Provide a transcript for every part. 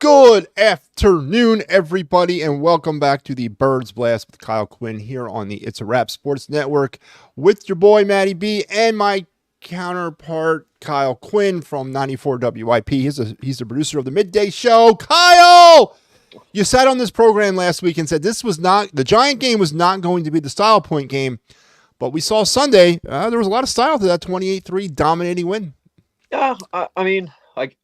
Good afternoon, everybody, and welcome back to the Birds Blast with Kyle Quinn here on the It's a Wrap Sports Network with your boy, Matty B, and my counterpart, Kyle Quinn from 94 WIP. He's the producer of the Midday Show. Kyle! You sat on this program last week and said the Giant game was not going to be the style point game, but we saw Sunday, there was a lot of style to that 28-3 dominating win. Yeah,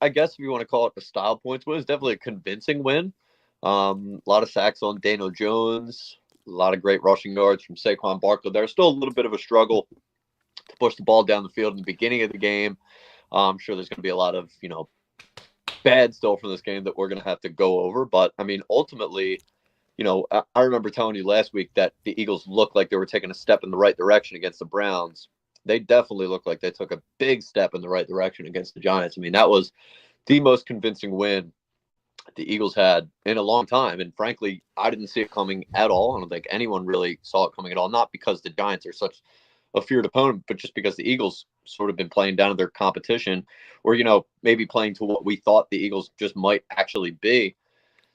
I guess if you want to call it the style points win, it's definitely a convincing win. A lot of sacks on Daniel Jones, a lot of great rushing yards from Saquon Barkley. There's still a little bit of a struggle to push the ball down the field in the beginning of the game. I'm sure there's going to be a lot of, bad still from this game that we're going to have to go over. But, ultimately, I remember telling you last week that the Eagles looked like they were taking a step in the right direction against the Browns. They definitely look like they took a big step in the right direction against the Giants. That was the most convincing win the Eagles had in a long time. And frankly, I didn't see it coming at all. I don't think anyone really saw it coming at all. Not because the Giants are such a feared opponent, but just because the Eagles sort of been playing down to their competition or, maybe playing to what we thought the Eagles just might actually be.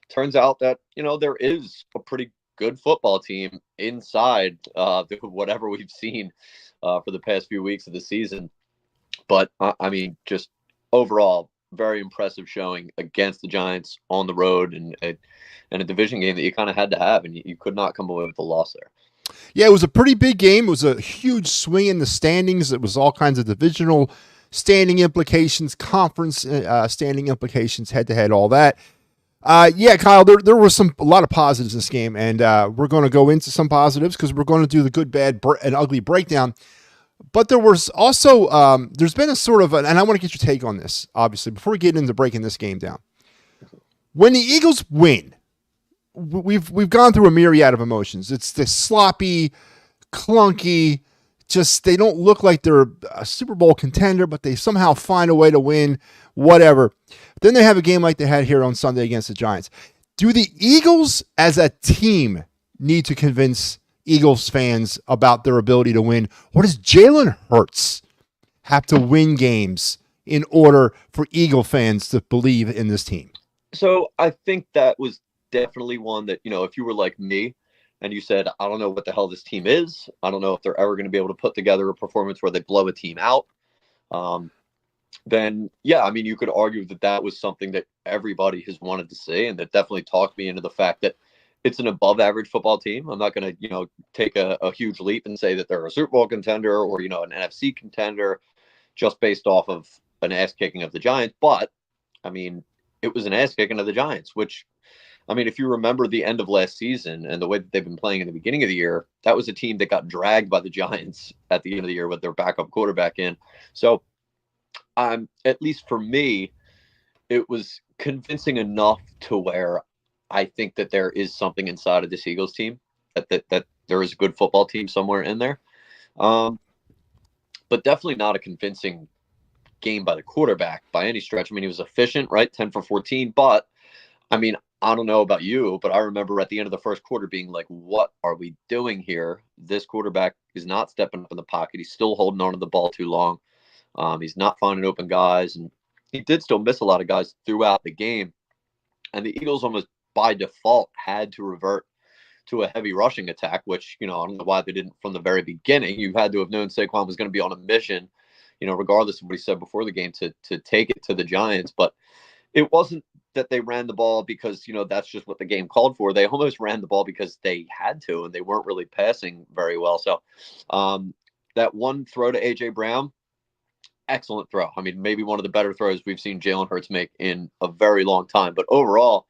Turns out that, there is a pretty good football team inside whatever we've seen for the past few weeks of the season. But, just overall, very impressive showing against the Giants on the road and a division game that you kind of had to have, and you could not come away with a loss there. Yeah, it was a pretty big game. It was a huge swing in the standings. It was all kinds of divisional standing implications, conference standing implications, head-to-head, all that. Kyle, there were a lot of positives in this game, and we're going to go into some positives because we're going to do the good, bad, and ugly breakdown. But there was also, there's been a sort of, and I want to get your take on this, obviously, before we get into breaking this game down. When the Eagles win, we've gone through a myriad of emotions. It's the sloppy, clunky, just they don't look like they're a Super Bowl contender, but they somehow find a way to win, whatever. Then they have a game like they had here on Sunday against the Giants. Do the Eagles as a team need to convince Eagles fans about their ability to win? Or does Jalen Hurts have to win games in order for Eagle fans to believe in this team? So I think that was definitely one that, if you were like me and you said, I don't know what the hell this team is, I don't know if they're ever going to be able to put together a performance where they blow a team out, then, yeah, you could argue that was something that everybody has wanted to see, and that definitely talked me into the fact that it's an above-average football team. I'm not going to, take a huge leap and say that they're a Super Bowl contender or, an NFC contender just based off of an ass-kicking of the Giants. But, it was an ass-kicking of the Giants, which, if you remember the end of last season and the way that they've been playing in the beginning of the year, that was a team that got dragged by the Giants at the end of the year with their backup quarterback in. So, at least for me, it was convincing enough to where I think that there is something inside of this Eagles team, that there is a good football team somewhere in there. But definitely not a convincing game by the quarterback by any stretch. He was efficient, right? 10 for 14. But, I don't know about you, but I remember at the end of the first quarter being like, what are we doing here? This quarterback is not stepping up in the pocket. He's still holding on to the ball too long. He's not finding open guys. And he did still miss a lot of guys throughout the game. And the Eagles almost by default had to revert to a heavy rushing attack, which, I don't know why they didn't from the very beginning. You had to have known Saquon was going to be on a mission, regardless of what he said before the game, to take it to the Giants. But it wasn't that they ran the ball because, that's just what the game called for. They almost ran the ball because they had to, and they weren't really passing very well. So that one throw to A.J. Brown, excellent throw. Maybe one of the better throws we've seen Jalen Hurts make in a very long time. But overall,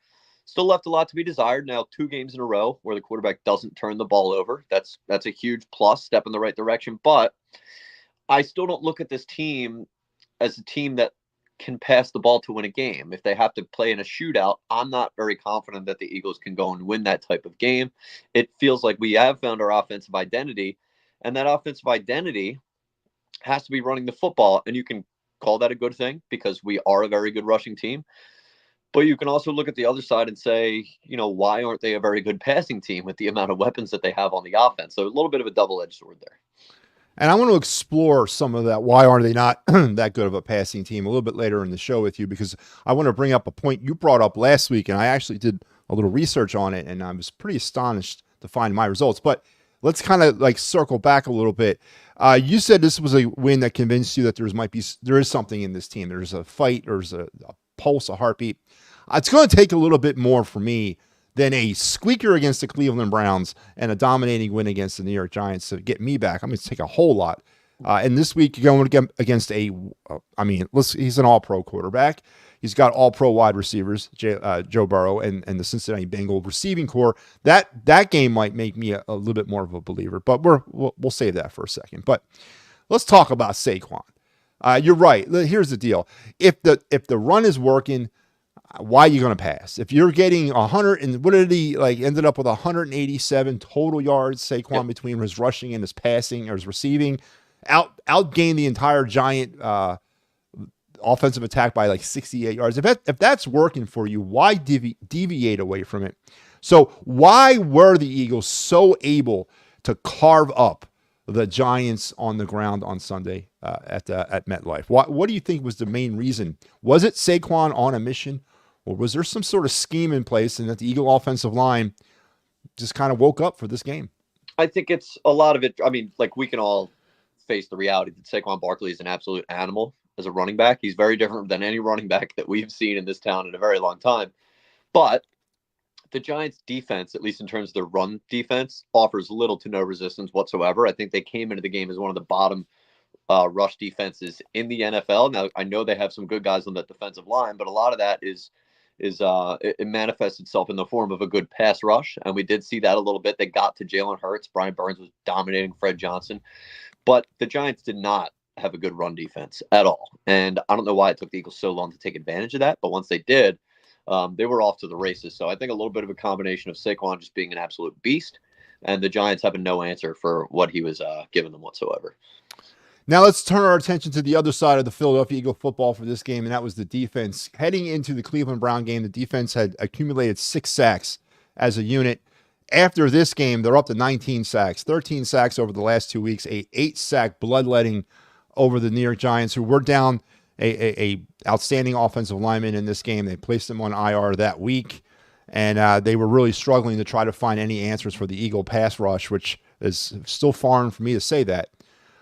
still left a lot to be desired. Now, 2 games in a row where the quarterback doesn't turn the ball over. That's a huge plus, step in the right direction. But I still don't look at this team as a team that can pass the ball to win a game. If they have to play in a shootout, I'm not very confident that the Eagles can go and win that type of game. It feels like we have found our offensive identity, and that offensive identity has to be running the football. And you can call that a good thing because we are a very good rushing team. But you can also look at the other side and say, why aren't they a very good passing team with the amount of weapons that they have on the offense? So a little bit of a double-edged sword there. And I want to explore some of that. Why are they not that good of a passing team a little bit later in the show with you? Because I want to bring up a point you brought up last week, and I actually did a little research on it, and I was pretty astonished to find my results. But let's kind of like circle back a little bit. You said this was a win that convinced you that there is something in this team. There's a fight, there's a pulse, a heartbeat. It's going to take a little bit more for me than a squeaker against the Cleveland Browns and a dominating win against the New York Giants to get me back. I'm going to take a whole lot. And this week, you're going against he's an all-pro quarterback. He's got all-pro wide receivers, Joe Burrow, and the Cincinnati Bengals receiving core. That game might make me a little bit more of a believer, but we'll save that for a second. But let's talk about Saquon. You're right. Here's the deal. If the run is working, why are you going to pass? If you're getting 100 and what did he ended up with 187 total yards, Saquon, between his rushing and his passing or his receiving, outgained the entire Giant offensive attack by 68 yards. If that's working for you, why deviate away from it? So why were the Eagles so able to carve up the Giants on the ground on Sunday at MetLife? What do you think was the main reason? Was it Saquon on a mission? Or was there some sort of scheme in place and that the Eagle offensive line just kind of woke up for this game? I think it's a lot of it. I mean, we can all face the reality that Saquon Barkley is an absolute animal as a running back. He's very different than any running back that we've seen in this town in a very long time. But the Giants' defense, at least in terms of their run defense, offers little to no resistance whatsoever. I think they came into the game as one of the bottom rush defenses in the NFL. Now, I know they have some good guys on that defensive line, but a lot of that it manifests itself in the form of a good pass rush. And we did see that a little bit. They got to Jalen Hurts. Brian Burns was dominating Fred Johnson. But the Giants did not have a good run defense at all. And I don't know why it took the Eagles so long to take advantage of that. But once they did, they were off to the races. So I think a little bit of a combination of Saquon just being an absolute beast and the Giants having no answer for what he was giving them whatsoever. Now let's turn our attention to the other side of the Philadelphia Eagle football for this game, and that was the defense. Heading into the Cleveland Brown game, the defense had accumulated 6 sacks as a unit. After this game, they're up to 19 sacks, 13 sacks over the last 2 weeks, a 8-sack bloodletting over the New York Giants, who were down a outstanding offensive lineman in this game. They placed him on IR that week, and they were really struggling to try to find any answers for the Eagle pass rush, which is still foreign for me to say that.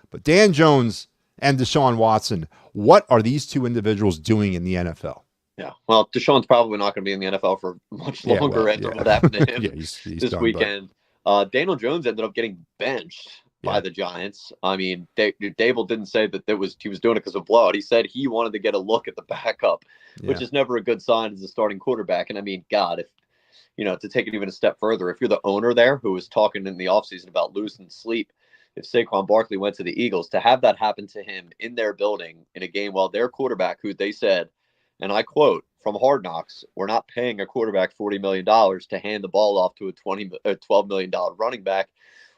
But Dan Jones and Deshaun Watson, what are these two individuals doing in the NFL? Yeah, well, Deshaun's probably not going to be in the NFL for much longer after what happened to him he's this done, weekend. Daniel Jones ended up getting benched by the Giants. I mean, Dable didn't say that he was doing it because of blowout. He said he wanted to get a look at the backup, which is never a good sign as a starting quarterback. And I mean, God, if to take it even a step further, if you're the owner there who was talking in the offseason about losing sleep, if Saquon Barkley went to the Eagles, to have that happen to him in their building in a game while their quarterback, who they said, and I quote from Hard Knocks, we're not paying a quarterback $40 million to hand the ball off to a $12 million running back.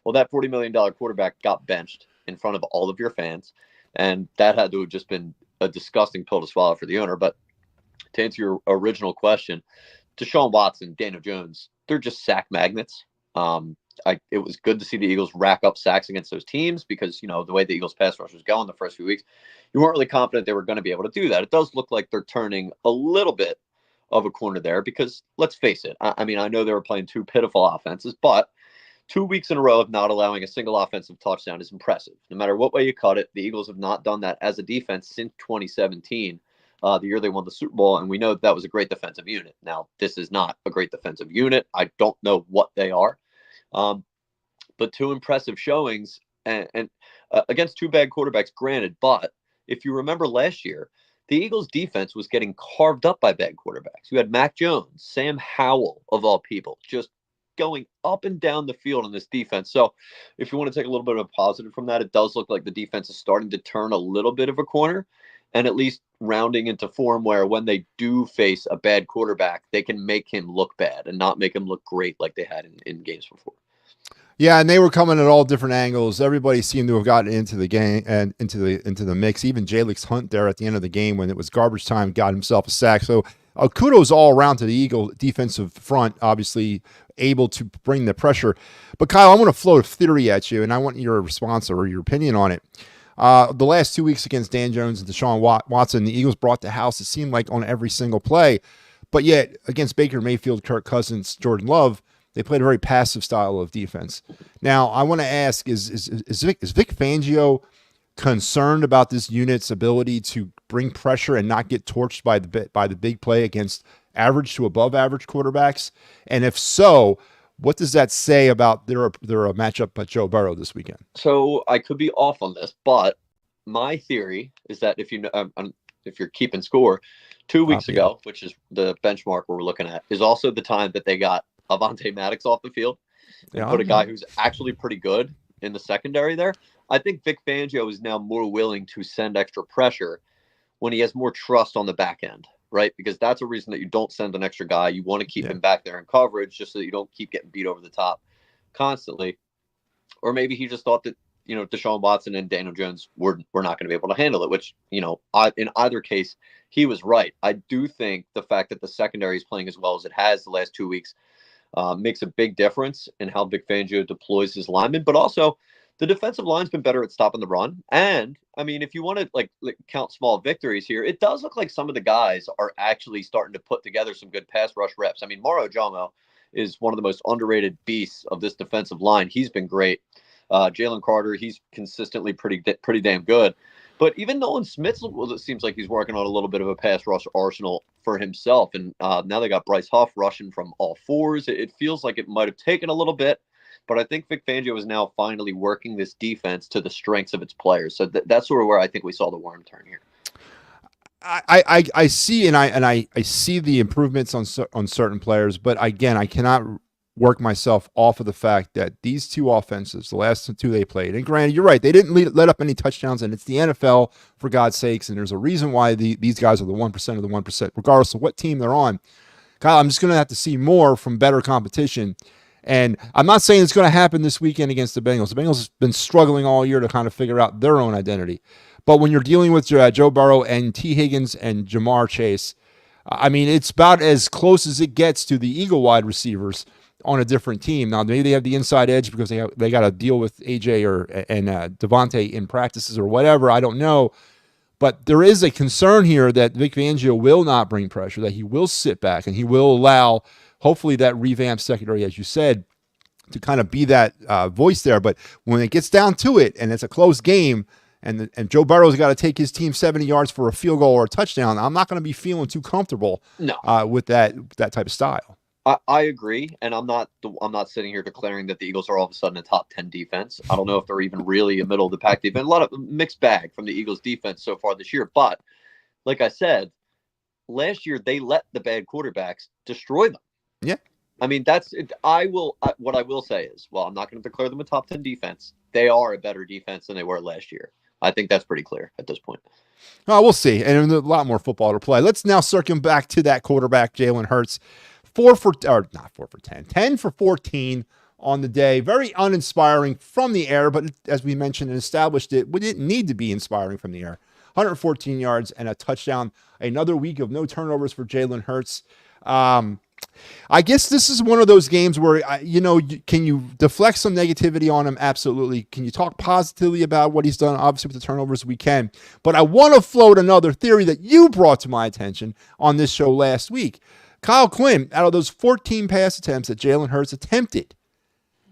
Well, that $40 million quarterback got benched in front of all of your fans. And that had to have just been a disgusting pill to swallow for the owner. But to answer your original question, Deshaun Watson, Daniel Jones, they're just sack magnets. It was good to see the Eagles rack up sacks against those teams because, the way the Eagles pass rush was going the first few weeks, you weren't really confident they were going to be able to do that. It does look like they're turning a little bit of a corner there because let's face it. I mean, I know they were playing 2 pitiful offenses, but 2 weeks in a row of not allowing a single offensive touchdown is impressive. No matter what way you cut it, the Eagles have not done that as a defense since 2017, the year they won the Super Bowl, and we know that was a great defensive unit. Now, this is not a great defensive unit. I don't know what they are. But 2 impressive showings and against 2 bad quarterbacks, granted. But if you remember last year, the Eagles' defense was getting carved up by bad quarterbacks. You had Mac Jones, Sam Howell, of all people, just going up and down the field in this defense. So if you want to take a little bit of a positive from that, it does look like the defense is starting to turn a little bit of a corner and at least rounding into form where when they do face a bad quarterback, they can make him look bad and not make him look great like they had in games before. Yeah, and they were coming at all different angles. Everybody seemed to have gotten into the game and into the mix. Even Jalix Hunt there at the end of the game when it was garbage time got himself a sack. So Kudos all around to the Eagle defensive front, obviously able to bring the pressure. But Kyle, I want to float a theory at you, and I want your response or your opinion on it. The last 2 weeks against Dan Jones and Deshaun Watson, the Eagles brought the house, it seemed like, on every single play. But yet, against Baker Mayfield, Kirk Cousins, Jordan Love, they played a very passive style of defense. Now, I want to ask, is Vic Fangio concerned about this unit's ability to bring pressure and not get torched by the big play against average to above average quarterbacks? And if so, what does that say about their matchup at Joe Burrow this weekend? So I could be off on this, but my theory is that if you're keeping score, 2 weeks ago, which is the benchmark we're looking at, is also the time that they got Avonte Maddox off the field and put a guy who's actually pretty good in the secondary there. I think Vic Fangio is now more willing to send extra pressure when he has more trust on the back end, right? Because that's a reason that you don't send an extra guy. You want to keep him back there in coverage just so that you don't keep getting beat over the top constantly. Or maybe he just thought that, Deshaun Watson and Daniel Jones were not going to be able to handle it, which, in either case, he was right. I do think the fact that the secondary is playing as well as it has the last 2 weeks makes a big difference in how Vic Fangio deploys his linemen, but also the defensive line's been better at stopping the run. And I mean, if you want to like count small victories here, it does look like some of the guys are actually starting to put together some good pass rush reps. I mean, Mauro Jomo is one of the most underrated beasts of this defensive line. He's been great. Jalen Carter, he's consistently pretty damn good. But even Nolan Smith, it seems like he's working on a little bit of a pass rush arsenal for himself. And now they got Bryce Huff rushing from all fours. It feels like it might have taken a little bit. But I think Vic Fangio is now finally working this defense to the strengths of its players. So that's sort of where I think we saw the worm turn here. I see and I see the improvements on certain players, but again, I cannot work myself off of the fact that these two offenses, the last two they played, and granted, you're right, they didn't let up any touchdowns, and it's the NFL, for God's sakes, and there's a reason why these guys are the 1% of the 1%, regardless of what team they're on. Kyle, I'm just going to have to see more from better competition. And I'm not saying it's going to happen this weekend against the Bengals. The Bengals have been struggling all year to kind of figure out their own identity. But when you're dealing with Joe Burrow and T. Higgins and Jamar Chase, I mean, it's about as close as it gets to the Eagle wide receivers on a different team. Now, maybe they have the inside edge because they got to deal with AJ and Devontae in practices or whatever. I don't know. But there is a concern here that Vic Fangio will not bring pressure, that he will sit back and he will allow, hopefully, that revamped secondary, as you said, to kind of be that voice there. But when it gets down to it and it's a close game and Joe Burrow's got to take his team 70 yards for a field goal or a touchdown, I'm not going to be feeling too comfortable with that type of style. I agree, and I'm not sitting here declaring that the Eagles are all of a sudden a top 10 defense. I don't know if they're even really a middle of the pack defense. A lot of mixed bag from the Eagles defense so far this year. But like I said, last year they let the bad quarterbacks destroy them. Yeah. I mean, that's it. What I will say is, well, I'm not going to declare them a top 10 defense. They are a better defense than they were last year. I think that's pretty clear at this point. Well, we'll see. And a lot more football to play. Let's now circle back to that quarterback, Jalen Hurts. 10 for 14 on the day. Very uninspiring from the air, but as we mentioned and established it didn't need to be inspiring from the air. 114 yards and a touchdown. Another week of no turnovers for Jalen Hurts. I guess this is one of those games where, can you deflect some negativity on him? Absolutely. Can you talk positively about what he's done? Obviously, with the turnovers, we can. But I want to float another theory that you brought to my attention on this show last week. Kyle Quinn, out of those 14 pass attempts that Jalen Hurts attempted,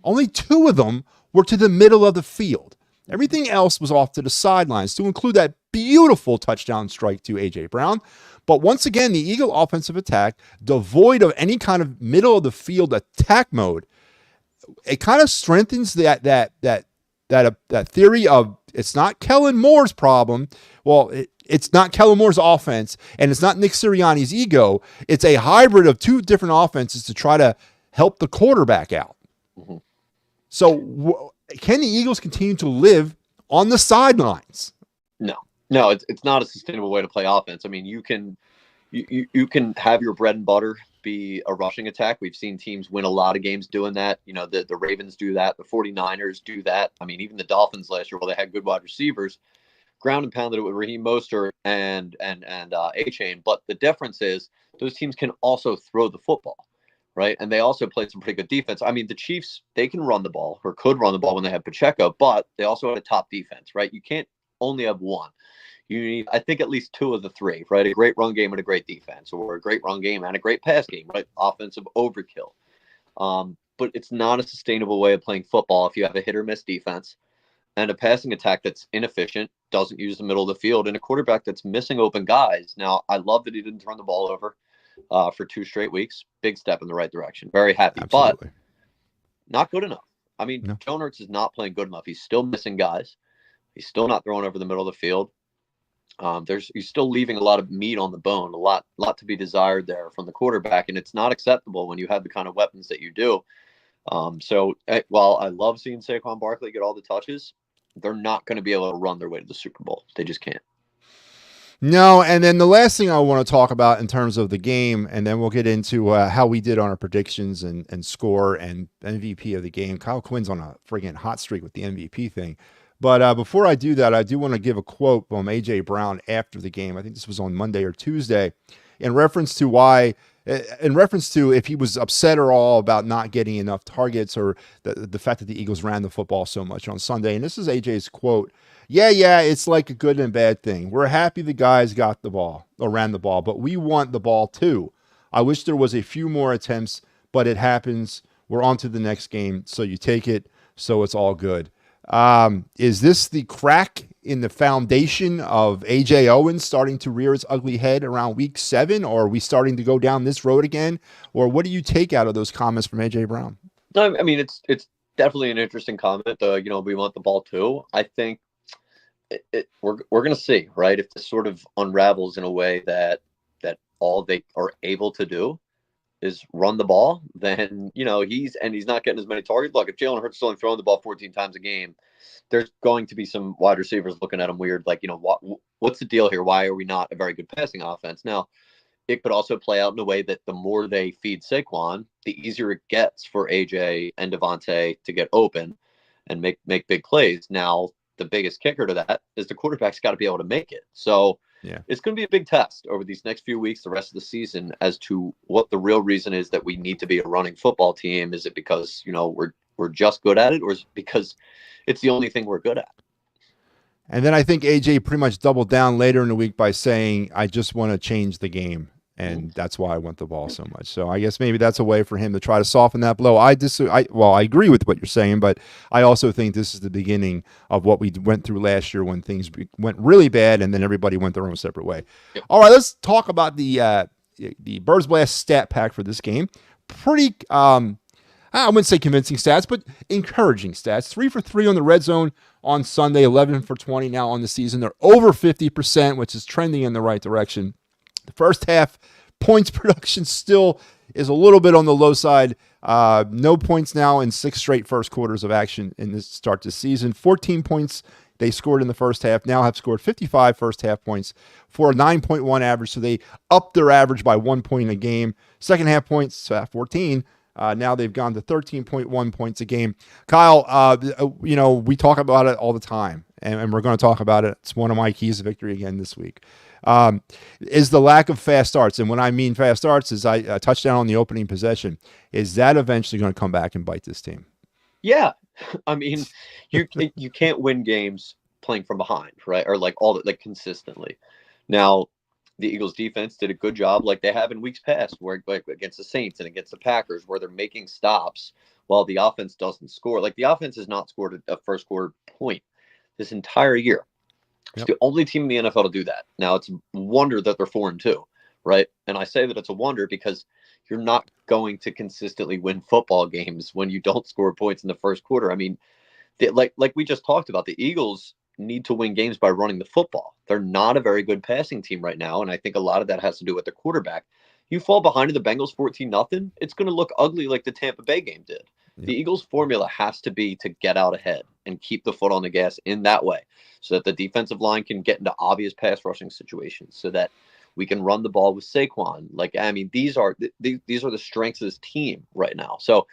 only 2 of them were to the middle of the field. Everything else was off to the sidelines, to include that beautiful touchdown strike to A.J. Brown. But once again, the Eagle offensive attack, devoid of any kind of middle of the field attack mode, it kind of strengthens that theory of it's not Kellen Moore's problem. Well, it's not Kellen Moore's offense, and it's not Nick Sirianni's ego. It's a hybrid of 2 different offenses to try to help the quarterback out. Mm-hmm. So can the Eagles continue to live on the sidelines? No, it's not a sustainable way to play offense. I mean, you can have your bread and butter be a rushing attack. We've seen teams win a lot of games doing that. The Ravens do that. The 49ers do that. I mean, even the Dolphins last year, while they had good wide receivers, ground and pounded it with Raheem Mostert and A-Chain. But the difference is those teams can also throw the football, right? And they also played some pretty good defense. I mean, the Chiefs, they can run the ball or could run the ball when they have Pacheco, but they also had a top defense, right? You can't only have one. You need, I think, at least two of the three, right? A great run game and a great defense, or a great run game and a great pass game, right? Offensive overkill. But it's not a sustainable way of playing football if you have a hit or miss defense and a passing attack that's inefficient, doesn't use the middle of the field, and a quarterback that's missing open guys. Now, I love that he didn't turn the ball over for 2 straight weeks. Big step in the right direction. Very happy, Absolutely. but not good enough. I mean, No. Jalen Hurts is not playing good enough. He's still missing guys. He's still not throwing over the middle of the field. He's still leaving a lot of meat on the bone, a lot to be desired there from the quarterback, and it's not acceptable when you have the kind of weapons that you do. So while I love seeing Saquon Barkley get all the touches, they're not going to be able to run their way to the Super Bowl. They just can't. No, and then the last thing I want to talk about in terms of the game, and then we'll get into how we did on our predictions and score and MVP of the game. Kyle Quinn's on a friggin' hot streak with the MVP thing. But before I do that, I do want to give a quote from A.J. Brown after the game. I think this was on Monday or Tuesday, in reference to if he was upset or all about not getting enough targets or the fact that the Eagles ran the football so much on Sunday. And this is AJ's quote. Yeah, it's like a good and bad thing. We're happy the guys got the ball or ran the ball, but we want the ball too. I wish there was a few more attempts, but it happens. We're on to the next game, so you take it, so it's all good. Is this the crack in the foundation of A.J. Owens starting to rear its ugly head around week 7, or are we starting to go down this road again? Or what do you take out of those comments from A.J. Brown? No, I mean, it's definitely an interesting comment. We want the ball too. I think we're going to see, right? If this sort of unravels in a way that all they are able to do is run the ball, then he's not getting as many targets. Look, if Jalen Hurts is only throwing the ball 14 times a game, there's going to be some wide receivers looking at him weird, like, what's the deal here? Why are we not a very good passing offense? Now, it could also play out in a way that the more they feed Saquon, the easier it gets for AJ and Devontae to get open and make big plays. Now, the biggest kicker to that is the quarterback's got to be able to make it. So yeah, it's going to be a big test over these next few weeks, the rest of the season, as to what the real reason is that we need to be a running football team. Is it because, we're just good at it, or is it because it's the only thing we're good at? And then I think AJ pretty much doubled down later in the week by saying, I just want to change the game. And that's why I want the ball so much. So I guess maybe that's a way for him to try to soften that blow. I agree with what you're saying, but I also think this is the beginning of what we went through last year when things went really bad and then everybody went their own separate way. Yep. All right, let's talk about the Birds Blast stat pack for this game. Pretty, I wouldn't say convincing stats, but encouraging stats. 3 for 3 on the red zone on Sunday, 11 for 20 now on the season. They're over 50%, which is trending in the right direction. The first half points production still is a little bit on the low side. No points now in 6 straight first quarters of action in this start to season. 14 points they scored in the first half, now have scored 55 first half points for a 9.1 average. So they upped their average by 1 point a game. Second half points, 14. Now they've gone to 13.1 points a game. Kyle, we talk about it all the time, and we're going to talk about it. It's one of my keys to victory again this week. Is the lack of fast starts. And when I mean fast starts is a touchdown on the opening possession. Is that eventually going to come back and bite this team? Yeah. I mean, you can't win games playing from behind, right? Or consistently. Now, the Eagles defense did a good job like they have in weeks past, where like against the Saints and against the Packers, where they're making stops while the offense doesn't score. Like the offense has not scored a first quarter point this entire year. It's the only team in the NFL to do that. Now, it's a wonder that they're 4-2, right? And I say that it's a wonder because you're not going to consistently win football games when you don't score points in the first quarter. I mean, like we just talked about, the Eagles need to win games by running the football. They're not a very good passing team right now, and I think a lot of that has to do with the quarterback. You fall behind to the Bengals 14-0, it's going to look ugly like the Tampa Bay game did. Yep. The Eagles' formula has to be to get out ahead and keep the foot on the gas in that way so that the defensive line can get into obvious pass rushing situations so that we can run the ball with Saquon. These are the strengths of this team right now. So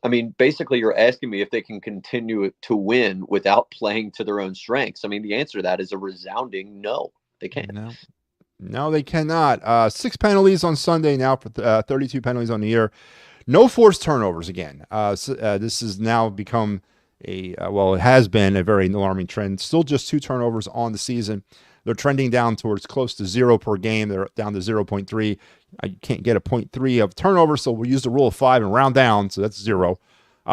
I mean, basically, you're asking me if they can continue to win without playing to their own strengths. I mean, the answer to that is a resounding no. They can't. No. No, they cannot. 6 penalties on Sunday now for 32 penalties on the year. No forced turnovers again. This has now become it has been a very alarming trend. Still just 2 turnovers on the season. They're trending down towards close to 0 per game. They're down to 0.3. I can't get a 0.3 of turnovers, so we'll use the rule of 5 and round down, so that's 0.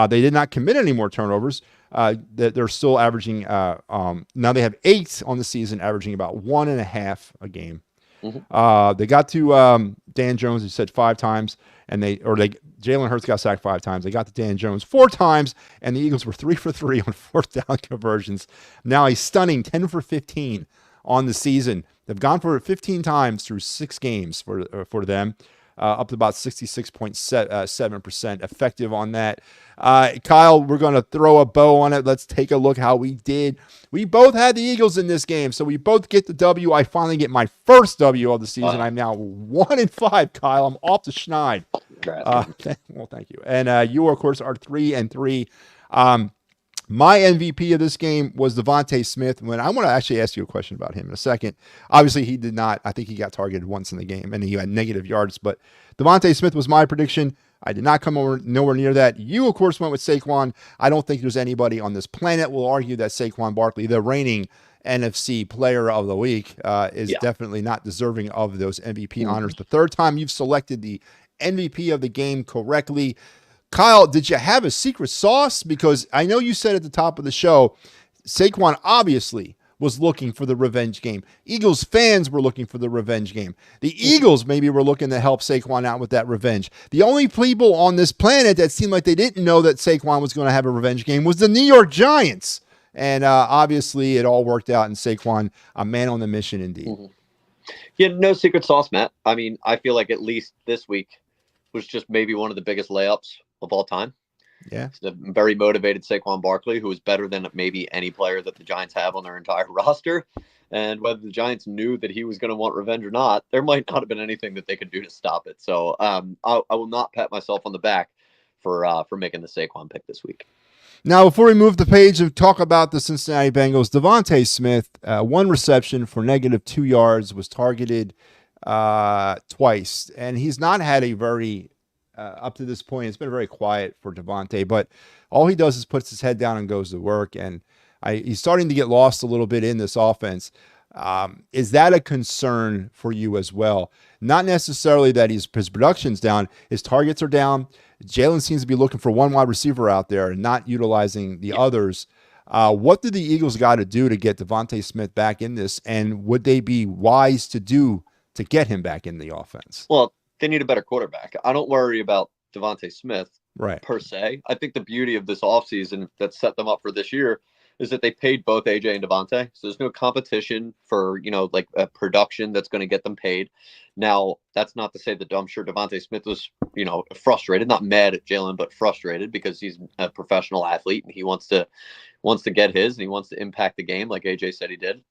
They did not commit any more turnovers. They're still averaging, now they have 8 on the season, averaging about 1.5 a game. Mm-hmm. They got to Dan Jones, who said 5 times, and Jalen Hurts got sacked 5 times. They got to Dan Jones 4 times, and the Eagles were 3 for 3 on 4th down conversions. Now a stunning 10 for 15 on the season. They've gone for it 15 times through 6 games for them, up to about 66.7% effective on that. Kyle, we're going to throw a bow on it. Let's take a look how we did. We both had the Eagles in this game, so we both get the W. I finally get my first W of the season. I'm now 1-5, Kyle. I'm off the schneid. Well, thank you. And you, of course, are 3-3. My MVP of this game was Devontae Smith. When I want to actually ask you a question about him in a second. Obviously, he did not. I think he got targeted once in the game, and he had negative yards. But Devontae Smith was my prediction. I did not come nowhere near that. You, of course, went with Saquon. I don't think there's anybody on this planet will argue that Saquon Barkley, the reigning NFC Player of the Week, is definitely not deserving of those MVP honors. The third time you've selected the MVP of the game correctly. Kyle, did you have a secret sauce? Because I know you said at the top of the show, Saquon obviously was looking for the revenge game. Eagles fans were looking for the revenge game. The Eagles maybe were looking to help Saquon out with that revenge. The only people on this planet that seemed like they didn't know that Saquon was going to have a revenge game was the New York Giants. And obviously it all worked out, and Saquon, a man on the mission indeed. Mm-hmm. Yeah, no secret sauce, Matt. I mean, I feel like at least this week was just maybe one of the biggest layups of all time. Yeah. It's a very motivated Saquon Barkley, who is better than maybe any player that the Giants have on their entire roster. And whether the Giants knew that he was going to want revenge or not, there might not have been anything that they could do to stop it. So I will not pat myself on the back for making the Saquon pick this week. Now, before we move the page and talk about the Cincinnati Bengals, Devontae Smith, 1 reception for -2 yards, was targeted twice. And he's not had a very up to this point, it's been very quiet for Devontae, but all he does is puts his head down and goes to work. And he's starting to get lost a little bit in this offense. Is that a concern for you as well? Not necessarily that his production's down. His targets are down. Jalen seems to be looking for one wide receiver out there and not utilizing the others. What do the Eagles got to do to get Devontae Smith back in this? And would they be wise to do to get him back in the offense? Well, they need a better quarterback. I don't worry about Devontae Smith per se. I think the beauty of this offseason that set them up for this year is that they paid both AJ and Devontae. So there's no competition for, like a production that's going to get them paid. Now, that's not to say that I'm sure Devontae Smith was, frustrated, not mad at Jalen, but frustrated because he's a professional athlete and he wants to get his and he wants to impact the game like AJ said he did.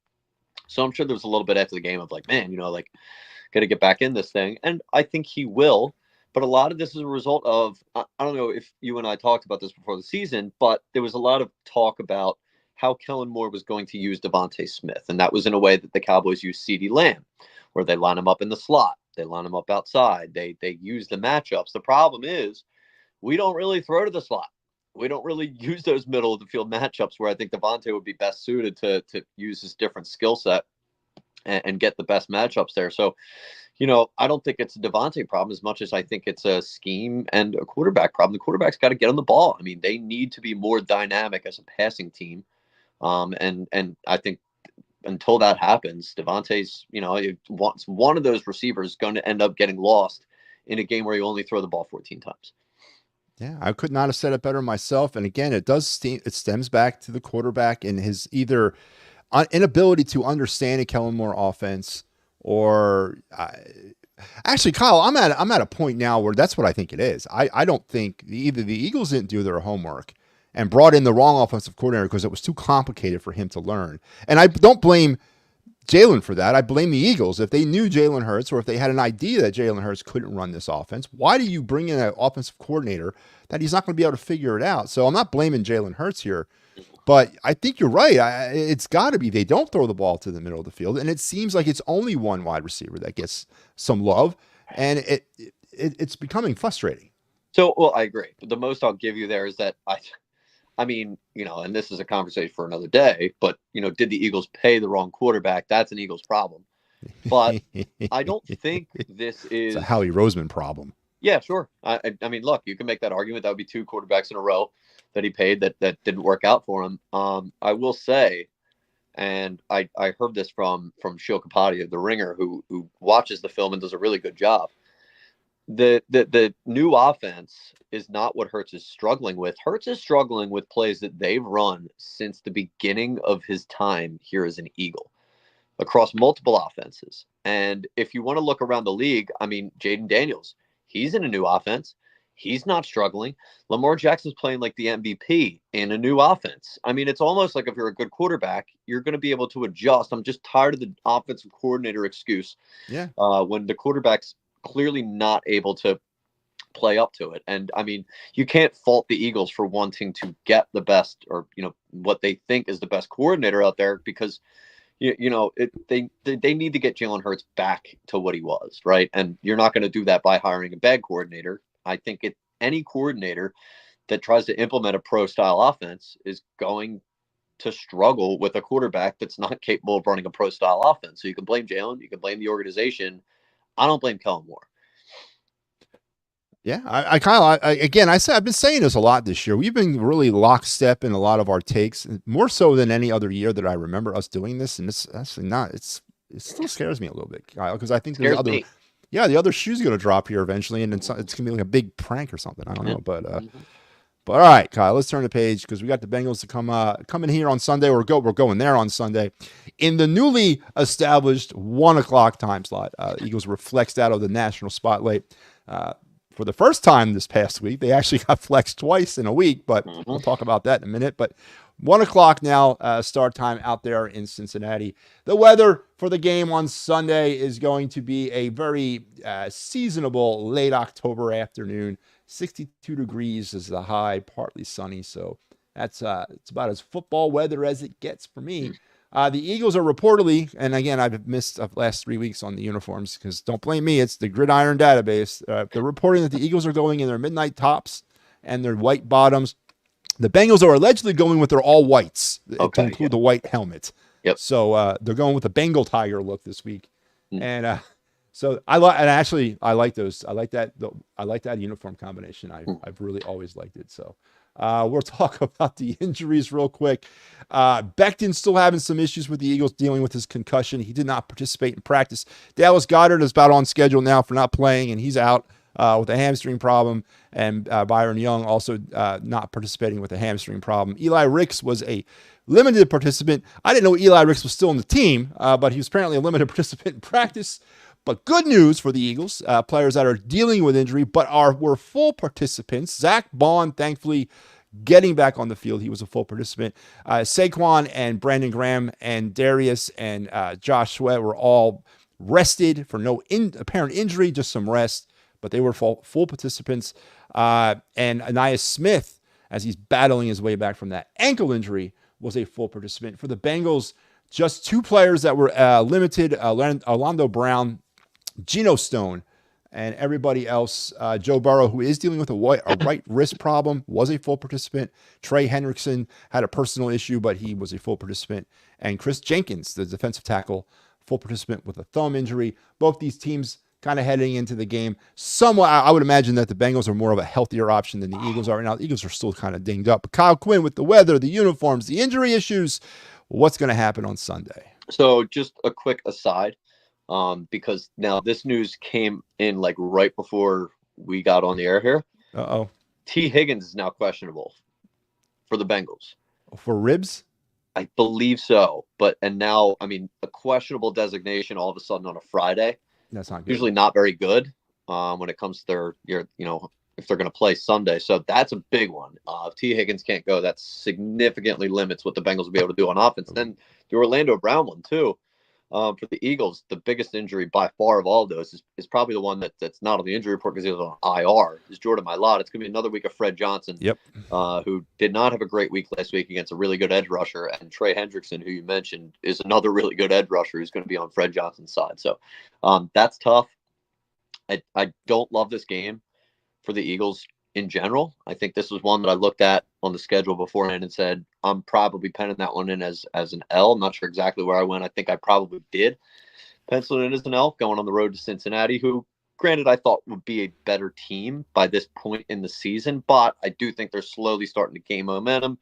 So I'm sure there was a little bit after the game of like, man, got to get back in this thing. And I think he will. But a lot of this is a result of, I don't know if you and I talked about this before the season, but there was a lot of talk about how Kellen Moore was going to use Devontae Smith. And that was in a way that the Cowboys used CeeDee Lamb, where they line him up in the slot. They line him up outside. They use the matchups. The problem is we don't really throw to the slot. We don't really use those middle of the field matchups where I think Devontae would be best suited to use his different skill set and get the best matchups there. So, I don't think it's a Devontae problem as much as I think it's a scheme and a quarterback problem. The quarterback's got to get on the ball. I mean, they need to be more dynamic as a passing team. And I think until that happens, Devontae's, one of those receivers going to end up getting lost in a game where you only throw the ball 14 times. Yeah, I could not have said it better myself. And again, it stems back to the quarterback and his either inability to understand a Kellen Moore offense, or actually, Kyle, I'm at a point now where that's what I think it is. I don't think either the Eagles didn't do their homework and brought in the wrong offensive coordinator because it was too complicated for him to learn. And I don't blame Jalen for that. I blame the Eagles. If they knew Jalen Hurts or if they had an idea that Jalen Hurts couldn't run this offense, why do you bring in an offensive coordinator that he's not going to be able to figure it out? So I'm not blaming Jalen Hurts here, but I think you're right. It's got to be they don't throw the ball to the middle of the field, and it seems like it's only one wide receiver that gets some love, and it's becoming frustrating. So, well, I agree. But the most I'll give you there is that I mean, and this is a conversation for another day, but, did the Eagles pay the wrong quarterback? That's an Eagles problem. But I don't think this is it's a Howie Roseman problem. Yeah, sure. I mean, look, you can make that argument. That would be 2 quarterbacks in a row that he paid that didn't work out for him. I will say, and I heard this from Shil Kapadia, the Ringer, who watches the film and does a really good job. The new offense is not what Hurts is struggling with. Hurts is struggling with plays that they've run since the beginning of his time here as an Eagle across multiple offenses. And if you want to look around the league, I mean, Jaden Daniels, he's in a new offense. He's not struggling. Lamar Jackson's playing like the MVP in a new offense. I mean, it's almost like if you're a good quarterback, you're going to be able to adjust. I'm just tired of the offensive coordinator excuse. Yeah. When the quarterback's clearly not able to play up to it. And I mean, you can't fault the Eagles for wanting to get the best or, what they think is the best coordinator out there because, they need to get Jalen Hurts back to what he was, right? And you're not going to do that by hiring a bad coordinator. I think any coordinator that tries to implement a pro-style offense is going to struggle with a quarterback that's not capable of running a pro-style offense. So you can blame Jalen, you can blame the organization. I don't blame Kellen Moore. Yeah, I I've been saying this a lot this year. We've been really lockstep in a lot of our takes, more so than any other year that I remember us doing this. And it's actually not. It still scares me a little bit, Kyle, because I think the other shoe's going to drop here eventually, and it's going to be like a big prank or something. I don't know, but all right, Kyle, let's turn the page because we got the Bengals to come in here on Sunday. We're going there on Sunday in the newly established 1:00 time slot. Eagles were flexed out of the national spotlight. For the first time this past week. They actually got flexed twice in a week, but we'll talk about that in a minute. But 1:00 now, start time out there in Cincinnati. The weather for the game on Sunday is going to be a very seasonable late October afternoon. 62 degrees is the high, partly sunny. So that's it's about as football weather as it gets for me. The Eagles are reportedly, and again, I've missed the last 3 weeks on the uniforms because don't blame me, it's the Gridiron database. They're reporting that the Eagles are going in their midnight tops and their white bottoms. The Bengals are allegedly going with their all whites to include the white helmet. Yep. So they're going with the Bengal Tiger look this week. And so I like those. I like that uniform combination. I've really always liked it. So we'll talk about the injuries real quick. Becton's still having some issues with the Eagles dealing with his concussion. He did not participate in practice. Dallas Goedert is about on schedule now for not playing, and he's out with a hamstring problem. And Byron Young also not participating with a hamstring problem. Eli Ricks was a limited participant. I didn't know Eli Ricks was still on the team, but he was apparently a limited participant in practice. But good news for the Eagles, players that are dealing with injury but were full participants. Zach Bond, thankfully, getting back on the field. He was a full participant. Saquon and Brandon Graham and Darius and Josh Sweat were all rested for no apparent injury, just some rest. But they were full participants. And Anais Smith, as he's battling his way back from that ankle injury, was a full participant. For the Bengals, just 2 players that were limited, Orlando Brown, Geno Stone, and everybody else. Joe Burrow, who is dealing with a right wrist problem, was a full participant. Trey Hendrickson had a personal issue, but he was a full participant. And Chris Jenkins, the defensive tackle, full participant with a thumb injury. Both these teams kind of heading into the game. Somewhat, I would imagine that the Bengals are more of a healthier option than the Eagles are right now. The Eagles are still kind of dinged up. But Kyle Quinn, with the weather, the uniforms, the injury issues, what's going to happen on Sunday? So just a quick aside. Because now this news came in like right before we got on the air here. T. Higgins is now questionable for the Bengals. For ribs? I believe so. And now, I mean, a questionable designation all of a sudden on a Friday. That's not good. Usually not very good when it comes to if they're going to play Sunday. So that's a big one. If T. Higgins can't go, that significantly limits what the Bengals will be able to do on offense. Then the Orlando Brown one too. For the Eagles, the biggest injury by far of all of those is probably the one that's not on the injury report because he was on IR, is Jordan Mailata. It's going to be another week of Fred Johnson, Yep. who did not have a great week last week against a really good edge rusher, and Trey Hendrickson, who you mentioned, is another really good edge rusher who's going to be on Fred Johnson's side. So that's tough. I don't love this game for the Eagles in general. I think this was one that I looked at on the schedule beforehand and said, I'm probably penning that one in as an L. I'm not sure exactly where I went. I think I probably did pencil it in as an L, going on the road to Cincinnati, who, granted, I thought would be a better team by this point in the season, but I do think they're slowly starting to gain momentum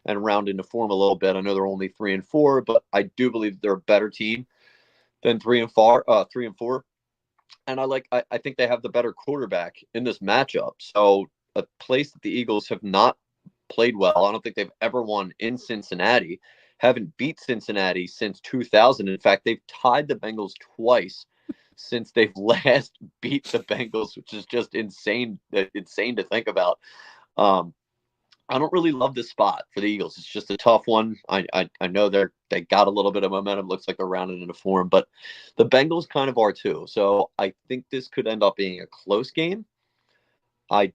and round into form a little bit. I know they're only 3-4, but I do believe they're a better team than 3-4. 3-4. And I think they have the better quarterback in this matchup. So a place that the Eagles have not played well. I don't think they've ever won in Cincinnati. Haven't beat Cincinnati since 2000. In fact, they've tied the Bengals twice since they've last beat the Bengals, which is just insane to think about. I don't really love this spot for the Eagles. It's just a tough one. I know they got a little bit of momentum. Looks like they're rounding into form, but the Bengals kind of are too. So I think this could end up being a close game. I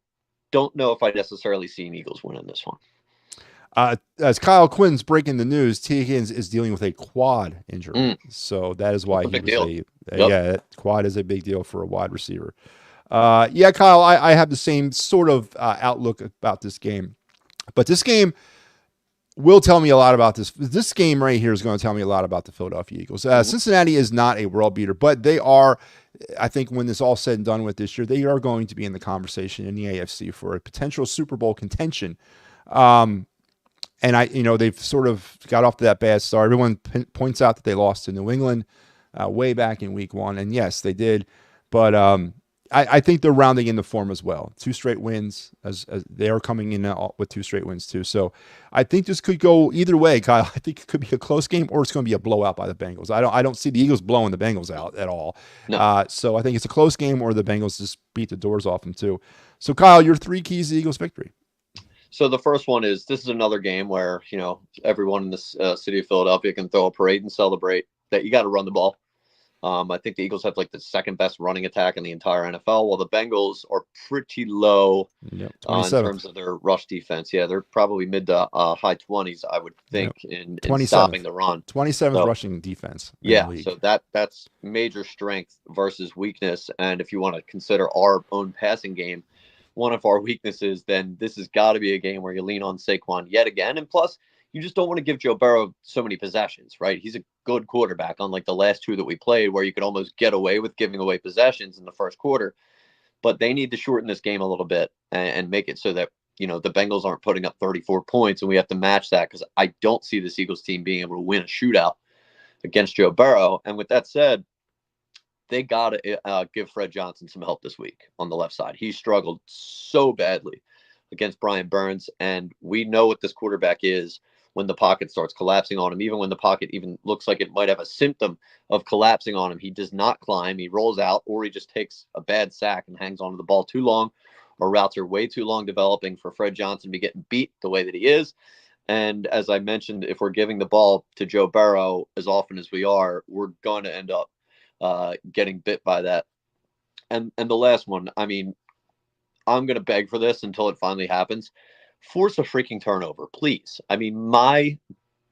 don't know if I necessarily see an Eagles win in this one. As Kyle Quinn's breaking the news, T. Higgins is dealing with a quad injury. So that is why he was yeah, quad is a big deal for a wide receiver. Yeah, Kyle, I have the same sort of outlook about this game. But this game will tell me a lot about this. This game right here is going to tell me a lot about the Philadelphia Eagles. Cincinnati is not a world beater, but they are, I think when this all said and done with this year, they are going to be in the conversation in the AFC for a potential Super Bowl contention. And they've sort of got off to that bad start. Everyone points out that they lost to New England way back in week 1. And yes, they did. But I think they're rounding into form as well. 2 straight wins, as they are coming in with 2 straight wins too. So I think this could go either way, Kyle. I think it could be a close game or it's going to be a blowout by the Bengals. I don't see the Eagles blowing the Bengals out at all. No. So I think it's a close game or the Bengals just beat the doors off them too. So Kyle, your 3 keys to the Eagles victory. So the first one is, this is another game where, everyone in this city of Philadelphia can throw a parade and celebrate that you got to run the ball. I think the Eagles have like the second best running attack in the entire NFL, while the Bengals are pretty low in terms of their rush defense. Yeah, they're probably mid to high 20s, I would think, in stopping the run. 27th rushing defense. Yeah, so that's major strength versus weakness. And if you want to consider our own passing game one of our weaknesses, then this has got to be a game where you lean on Saquon yet again. And plus, you just don't want to give Joe Burrow so many possessions, right? He's a good quarterback, unlike the last 2 that we played, where you could almost get away with giving away possessions in the first quarter. But they need to shorten this game a little bit and make it so that, the Bengals aren't putting up 34 points, and we have to match that, because I don't see this Eagles team being able to win a shootout against Joe Burrow. And with that said, they got to give Fred Johnson some help this week on the left side. He struggled so badly against Brian Burns, and we know what this quarterback is when the pocket starts collapsing on him. Even when the pocket even looks like it might have a symptom of collapsing on him, he does not climb. He rolls out, or he just takes a bad sack and hangs onto the ball too long, or routes are way too long developing for Fred Johnson to be getting beat the way that he is. And as I mentioned, if we're giving the ball to Joe Burrow as often as we are, we're going to end up getting bit by that. And the last one, I mean, I'm going to beg for this until it finally happens. Force a freaking turnover, please. I mean, my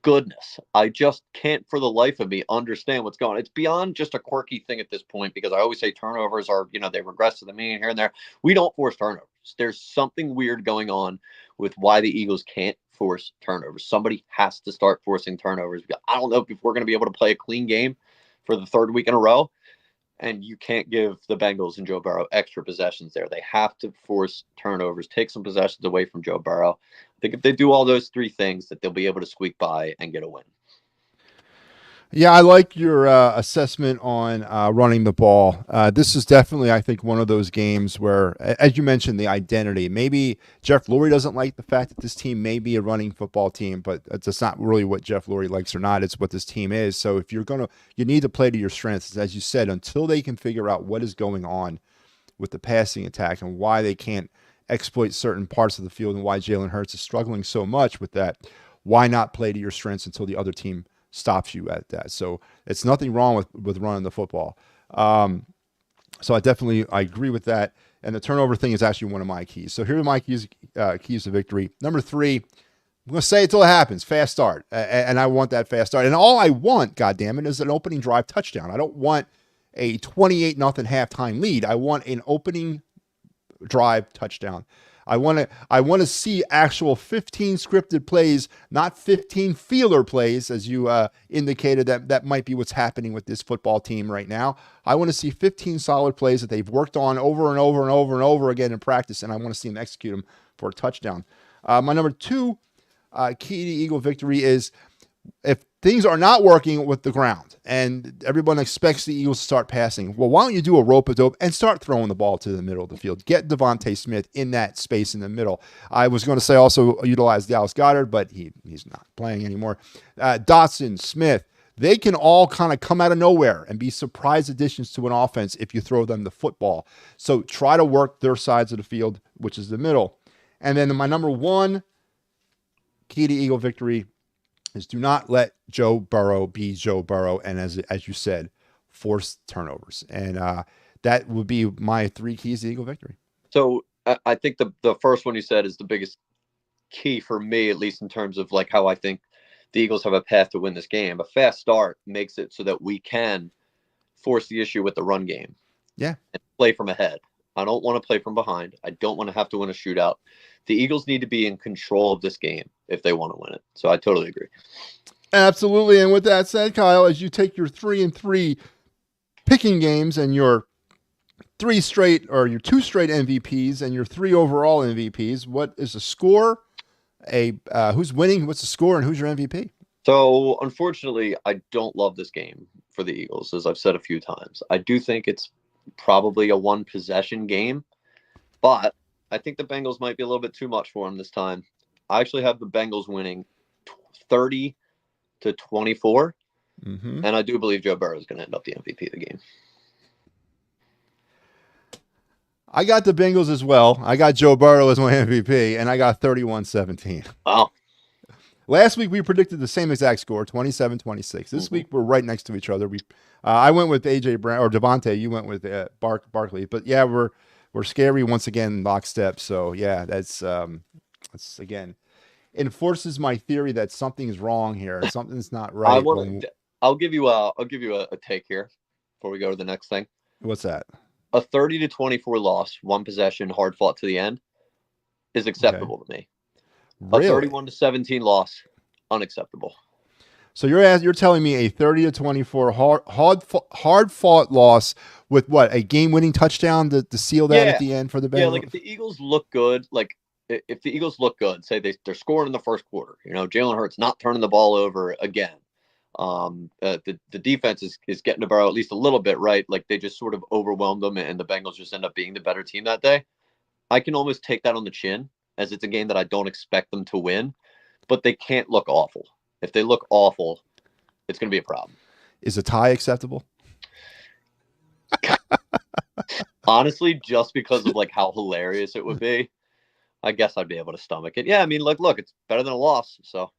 goodness, I just can't for the life of me understand what's going on. It's beyond just a quirky thing at this point, because I always say turnovers are, they regress to the mean here and there. We don't force turnovers. There's something weird going on with why the Eagles can't force turnovers. Somebody has to start forcing turnovers. I don't know if we're going to be able to play a clean game for the 3rd week in a row. And you can't give the Bengals and Joe Burrow extra possessions there. They have to force turnovers, take some possessions away from Joe Burrow. I think if they do all those 3 things, that they'll be able to squeak by and get a win. Yeah, I like your assessment on running the ball. This is definitely, I think, one of those games where, as you mentioned, the identity. Maybe Jeff Lurie doesn't like the fact that this team may be a running football team, but it's not really what Jeff Lurie likes or not. It's what this team is. So if you need to play to your strengths, as you said, until they can figure out what is going on with the passing attack and why they can't exploit certain parts of the field and why Jalen Hurts is struggling so much with that. Why not play to your strengths until the other team stops you at that. So it's nothing wrong with running the football. So I agree with that. And the turnover thing is actually one of my keys. So here are my keys to victory. Number 3, I'm going to say it till it happens. Fast start. And I want that fast start. And all I want, goddammit, is an opening drive touchdown. I don't want a 28-0 halftime lead. I want an opening drive touchdown. I want to see actual 15 scripted plays, not 15 feeler plays, as you indicated that might be what's happening with this football team right now. I want to see 15 solid plays that they've worked on over and over and over and over again in practice, and I want to see them execute them for a touchdown. My number 2 key to Eagle victory is if things are not working with the ground and everyone expects the Eagles to start passing, well, why don't you do a rope-a-dope and start throwing the ball to the middle of the field? Get Devontae Smith in that space in the middle. I was going to say also utilize Dallas Goedert, but he's not playing anymore. Dotson, Smith, they can all kind of come out of nowhere and be surprise additions to an offense if you throw them the football. So try to work their sides of the field, which is the middle. And then my number 1 key to Eagle victory is do not let Joe Burrow be Joe Burrow, and as you said, force turnovers. And that would be my 3 keys to Eagle victory. So I think the first one you said is the biggest key for me, at least in terms of like how I think the Eagles have a path to win this game. A fast start makes it so that we can force the issue with the run game. Yeah. And play from ahead. I don't want to play from behind. I don't want to have to win a shootout. The Eagles need to be in control of this game if they want to win it. So I totally agree. Absolutely. And with that said, Kyle, as you take your 3-3 picking games and your 2 straight MVPs and your 3 overall MVPs, what is the score? Who's winning? What's the score and who's your MVP? So unfortunately, I don't love this game for the Eagles, as I've said a few times. I do think it's probably a 1-possession game, but I think the Bengals might be a little bit too much for them this time. I actually have the Bengals winning 30-24, and I do believe Joe Burrow is going to end up the MVP of the game. I got the Bengals as well. I got Joe Burrow as my MVP, and I got 31-17. Wow. Last week we predicted the same exact score, 27-26. This week we're right next to each other. I went with AJ Brown or Devontae. You went with Barkley, but yeah, we're scary once again, lockstep. So yeah, that's again enforces my theory that something's wrong here. Something's not right. I'll give you a take here before we go to the next thing. What's that? A 30-24 loss, 1 possession, hard fought to the end, is acceptable to me. Really? A 31-17 loss, unacceptable. So you're telling me a 30-24 hard fought loss with what, a game winning touchdown to seal that at the end for the Bengals? Yeah, like if the Eagles look good, say they're scoring in the first quarter, Jalen Hurts not turning the ball over again. The defense is getting to Burrow at least a little bit right. Like they just sort of overwhelmed them, and the Bengals just end up being the better team that day. I can almost take that on the chin, as it's a game that I don't expect them to win, but they can't look awful. If they look awful, it's going to be a problem. Is a tie acceptable? Honestly, just because of like how hilarious it would be, I guess I'd be able to stomach it. Yeah, I mean, look, it's better than a loss. So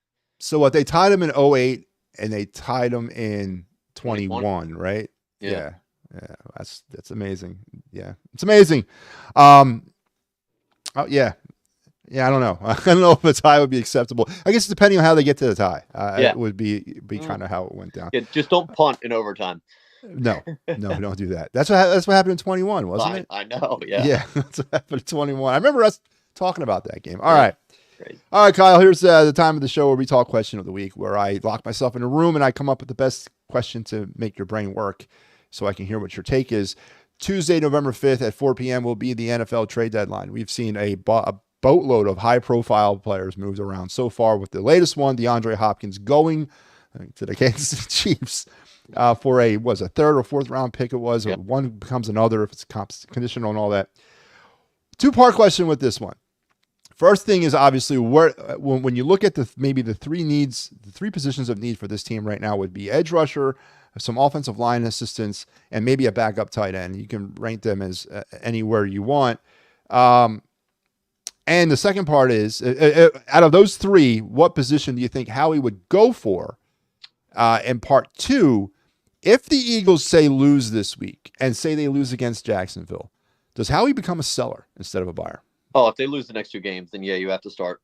what, they tied them in 2008 and they tied them in 21, right? Yeah. That's amazing. Yeah, it's amazing. Oh yeah. Yeah, I don't know. I don't know if a tie would be acceptable. I guess depending on how they get to the tie, it would be kind of how it went down. Yeah, just don't punt in overtime. No, don't do that. That's what happened in 21, wasn't it? I know. Yeah. Yeah, that's what happened in 21. I remember us talking about that game. All right. Great. All right, Kyle. Here's the time of the show where we talk question of the week, where I lock myself in a room and I come up with the best question to make your brain work, so I can hear what your take is. Tuesday, November 5th at 4 p.m. will be the NFL trade deadline. We've seen a boatload of high-profile players moved around so far, with the latest one, DeAndre Hopkins, going to the Kansas City Chiefs for a 3rd or 4th round pick. It was one becomes another if it's conditional and all that. 2-part question with this one. First thing is obviously when you look at the 3 positions of need for this team right now would be edge rusher, some offensive line assistance, and maybe a backup tight end. You can rank them as anywhere you want. And the second part is, out of those 3, what position do you think Howie would go for And part two, if the Eagles say lose this week and say they lose against Jacksonville, does Howie become a seller instead of a buyer? Oh, if they lose the next 2 games, then yeah, you have to start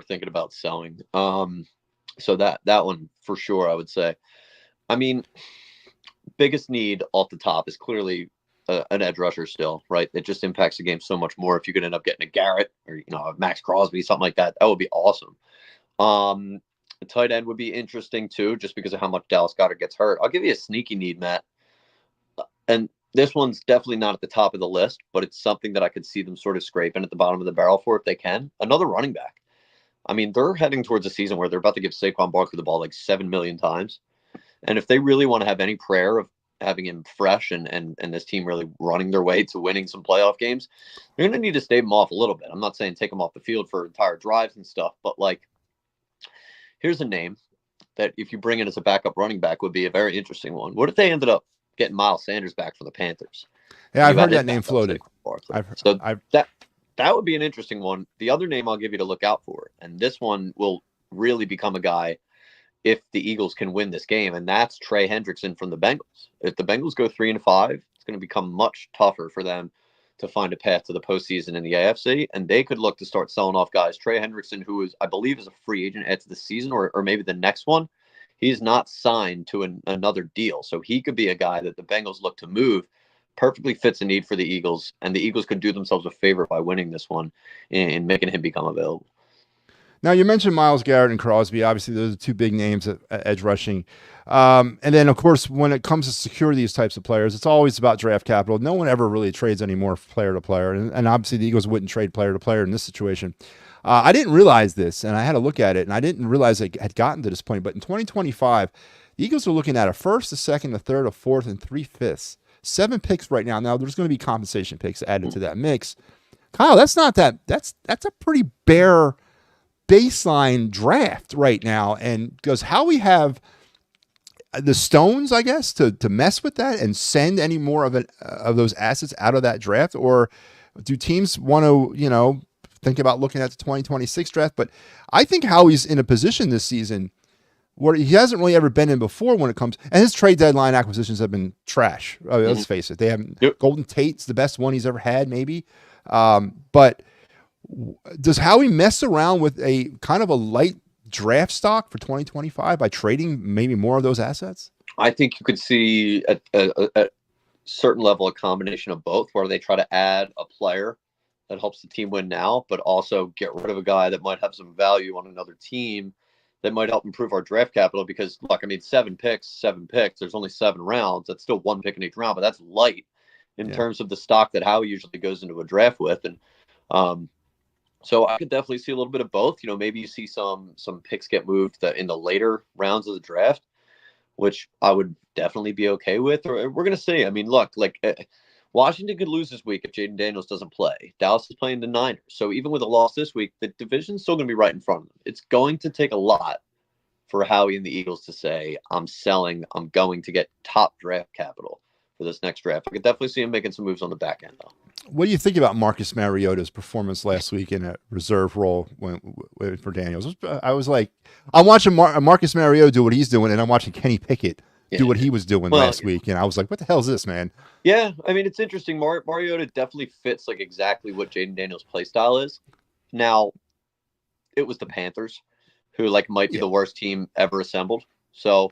thinking about selling. So that one for sure, I would say. I mean, biggest need off the top is clearly an edge rusher still, right? It just impacts the game so much more. If you could end up getting a Garrett or a Max Crosby, something like that, that would be awesome. The tight end would be interesting too, just because of how much Dallas Goedert gets hurt. I'll give you a sneaky need, Matt, and this one's definitely not at the top of the list, but it's something that I could see them sort of scraping at the bottom of the barrel for if they can. Another running back. I mean, they're heading towards a season where they're about to give Saquon Barkley the ball like 7 million times. And if they really want to have any prayer of having him fresh and this team really running their way to winning some playoff games, they're going to need to stave him off a little bit. I'm not saying take him off the field for entire drives and stuff, but like, here's a name that if you bring in as a backup running back would be a very interesting one. What if they ended up getting Miles Sanders back from the Panthers? Yeah, I've heard that name floated. That would be an interesting one. The other name I'll give you to look out for, and this one will really become a guy if the Eagles can win this game, and that's Trey Hendrickson from the Bengals. If the Bengals go 3-5, it's going to become much tougher for them to find a path to the postseason in the AFC, and they could look to start selling off guys. Trey Hendrickson, who is, I believe, is a free agent after the season or maybe the next one, he's not signed to another deal, so he could be a guy that the Bengals look to move. Perfectly fits a need for the Eagles, and the Eagles could do themselves a favor by winning this one and making him become available. Now, you mentioned Myles Garrett and Crosby. Obviously, those are two big names at edge rushing. And then, of course, when it comes to secure these types of players, it's always about draft capital. No one ever really trades anymore player to player. And obviously, the Eagles wouldn't trade player to player in this situation. I didn't realize this, and I had to look at it, and I didn't realize it had gotten to this point. But in 2025, the Eagles are looking at a first, a second, a third, a fourth, and 3/5. 7 picks right now. Now, there's going to be compensation picks added to that mix. Kyle, that's not that. That's a pretty bare baseline draft right now. And does Howie have the stones, I guess, to mess with that and send any more of those assets out of that draft? Or do teams want to, think about looking at the 2026 draft? But I think Howie's in a position this season where he hasn't really ever been in before when it comes, and his trade deadline acquisitions have been trash. Let's face it. They haven't. Yep. Golden Tate's the best one he's ever had, maybe. But does Howie mess around with a kind of a light draft stock for 2025 by trading maybe more of those assets? I think you could see at a certain level a combination of both, where they try to add a player that helps the team win now, but also get rid of a guy that might have some value on another team that might help improve our draft capital. Because, look, I mean, 7 picks, there's only 7 rounds. That's still 1 pick in each round, but that's light in terms of the stock that Howie usually goes into a draft with. And so I could definitely see a little bit of both. Maybe you see some picks get moved in the later rounds of the draft, which I would definitely be okay with. Or we're going to see. I mean, look, Washington could lose this week if Jaden Daniels doesn't play. Dallas is playing the Niners. So even with a loss this week, the division's still going to be right in front of them. It's going to take a lot for Howie and the Eagles to say, I'm selling, I'm going to get top draft capital for this next draft. I could definitely see him making some moves on the back end, though. What do you think about Marcus Mariota's performance last week in a reserve role for Daniels? I was like, I'm watching Marcus Mariota do what he's doing, and I'm watching Kenny Pickett do what he was doing last week, and I was like, what the hell is this, man? Yeah, I mean, it's interesting. Mariota definitely fits exactly what Jaden Daniels' play style is. Now, it was the Panthers, who might be the worst team ever assembled. So,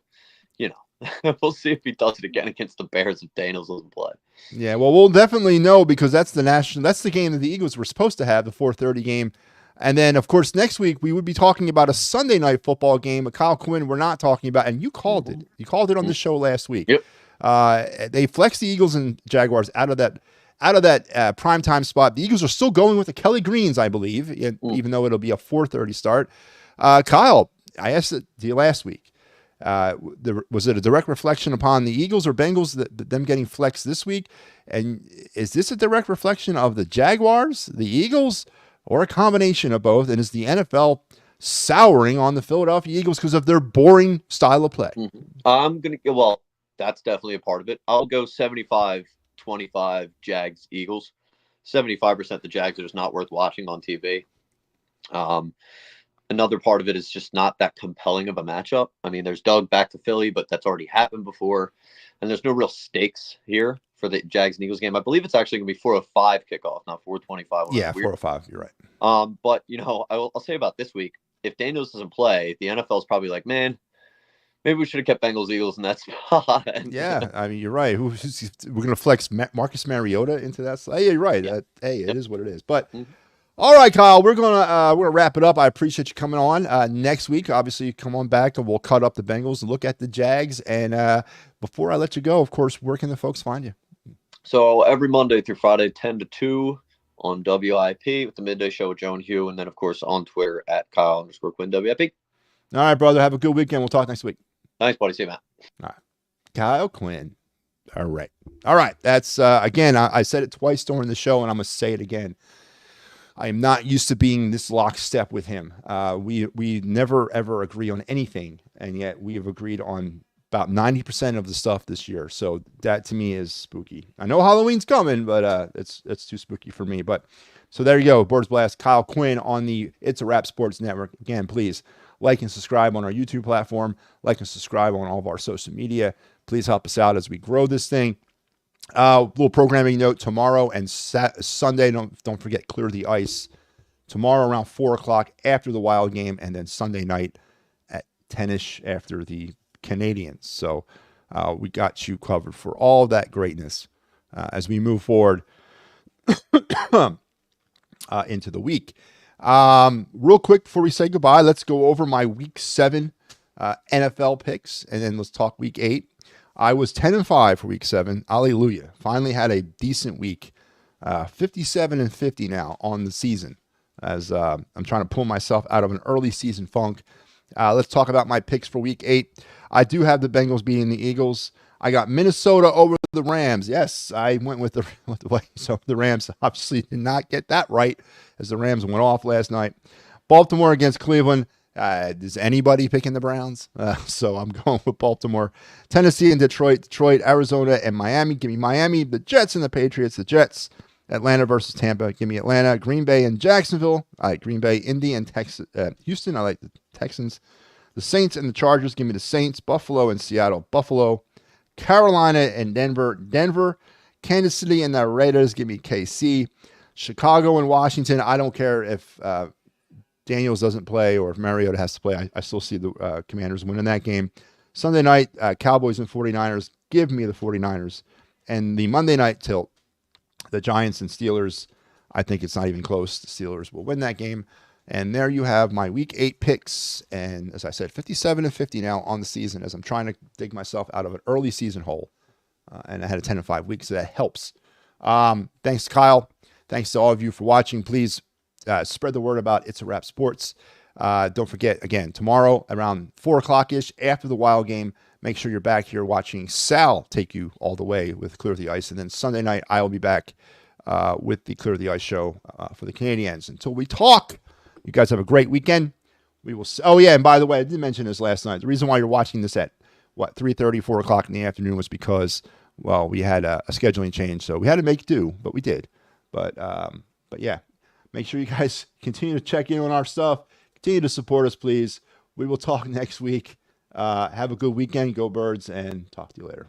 we'll see if he does it again against the Bears if Daniels doesn't play. Yeah, well, we'll definitely know, because that's the game that the Eagles were supposed to have, the 4:30 game. And then, of course, next week we would be talking about a Sunday night football game. But Kyle Quinn, we're not talking about, and you called it. You called it on the show last week. Yep. They flexed the Eagles and Jaguars out of that primetime spot. The Eagles are still going with the Kelly Greens, I believe, even though it'll be a 4:30 start. Kyle, I asked it to you last week. Was it a direct reflection upon the Eagles or Bengals them getting flexed this week? And is this a direct reflection of the Jaguars, the Eagles, or a combination of both? And is the NFL souring on the Philadelphia Eagles because of their boring style of play? I'm going to go, well, that's definitely a part of it. I'll go 75-25 Jags Eagles. 75% the Jags are just not worth watching on TV. another part of it is just not that compelling of a matchup. I mean, there's Doug back to Philly, but that's already happened before, and there's no real stakes here for the Jags and Eagles game. I believe it's actually going to be 4:05 kickoff, not 4:25. Yeah, 4:05. You're right. But I'll say about this week, if Daniels doesn't play, the NFL is probably like, man, maybe we should have kept Bengals Eagles in that spot. Yeah, I mean, you're right. We're going to flex Marcus Mariota into that. Hey, you're right. Yeah. It is what it is. But all right, Kyle, we're gonna wrap it up. I appreciate you coming on. Next week, obviously, you come on back and we'll cut up the Bengals and look at the Jags. And before I let you go, of course, where can the folks find you? So every Monday through Friday, 10 to 2 on WIP with the midday show with Joe and Hugh, and then of course on Twitter at Kyle_Quinn WIP. All right, brother. Have a good weekend. We'll talk next week. Thanks, buddy. See you, Matt. All right. Kyle Quinn. All right. That's again, I said it twice during the show, and I'm gonna say it again. I am not used to being this lockstep with him. We never ever agree on anything, and yet we have agreed on about 90% of the stuff this year. So that to me is spooky. I know Halloween's coming, but it's too spooky for me. But so there you go, Birds Blast, Kyle Quinn on the It's a Wrap Sports Network. Again, please like and subscribe on our YouTube platform. Like and subscribe on all of our social media. Please help us out as we grow this thing. Little programming note: tomorrow and Sunday. Don't forget Clear the Ice. Tomorrow around 4:00 after the Wild game, and then Sunday night at 10ish after the Canadians. So we got you covered for all that greatness as we move forward into the week. Real quick before we say goodbye, let's go over my Week 7 NFL picks, and then let's talk Week 8. I was 10-5 for Week 7. Hallelujah. Finally had a decent week. 57-50 now on the season as I'm trying to pull myself out of an early season funk. Let's talk about my picks for Week 8. I do have the Bengals beating the Eagles. I got Minnesota over the Rams. Yes, I went with the Rams. Obviously did not get that right as the Rams went off last night. Baltimore against Cleveland. Is anybody picking the Browns? So I'm going with Baltimore. Tennessee and Detroit, Arizona, and Miami. Give me Miami. The Jets and the Patriots. The Jets. Atlanta versus Tampa. Give me Atlanta. Green Bay and Jacksonville. I like Green Bay, Indy, and Houston. I like the Texans. The Saints and the Chargers. Give me the Saints. Buffalo and Seattle. Buffalo. Carolina and Denver. Kansas City and the Raiders. Give me KC. Chicago and Washington. I don't care if Daniels doesn't play or if Mariota has to play. I still see the Commanders winning that game. Sunday night, Cowboys and 49ers. Give me the 49ers. And the Monday night tilt, the Giants and Steelers. I think it's not even close. The Steelers will win that game. And there you have my Week 8 picks. And as I said, 57-50 now on the season as I'm trying to dig myself out of an early season hole. And I had a 10-5 week, so that helps. Thanks, Kyle. Thanks to all of you for watching. Please spread the word about It's a Wrap Sports. Don't forget, again, tomorrow around 4:00-ish after the Wild game, make sure you're back here watching Sal take you all the way with Clear the Ice. And then Sunday night, I will be back with the Clear the Ice show for the Canadians. Until we talk, you guys have a great weekend. We will. Oh, yeah, and by the way, I did mention this last night. The reason why you're watching this at, 3:30, 4 o'clock in the afternoon was because, well, we had a scheduling change. So we had to make do, but we did. But yeah. Make sure you guys continue to check in on our stuff. Continue to support us, please. We will talk next week. Have a good weekend. Go Birds, and talk to you later.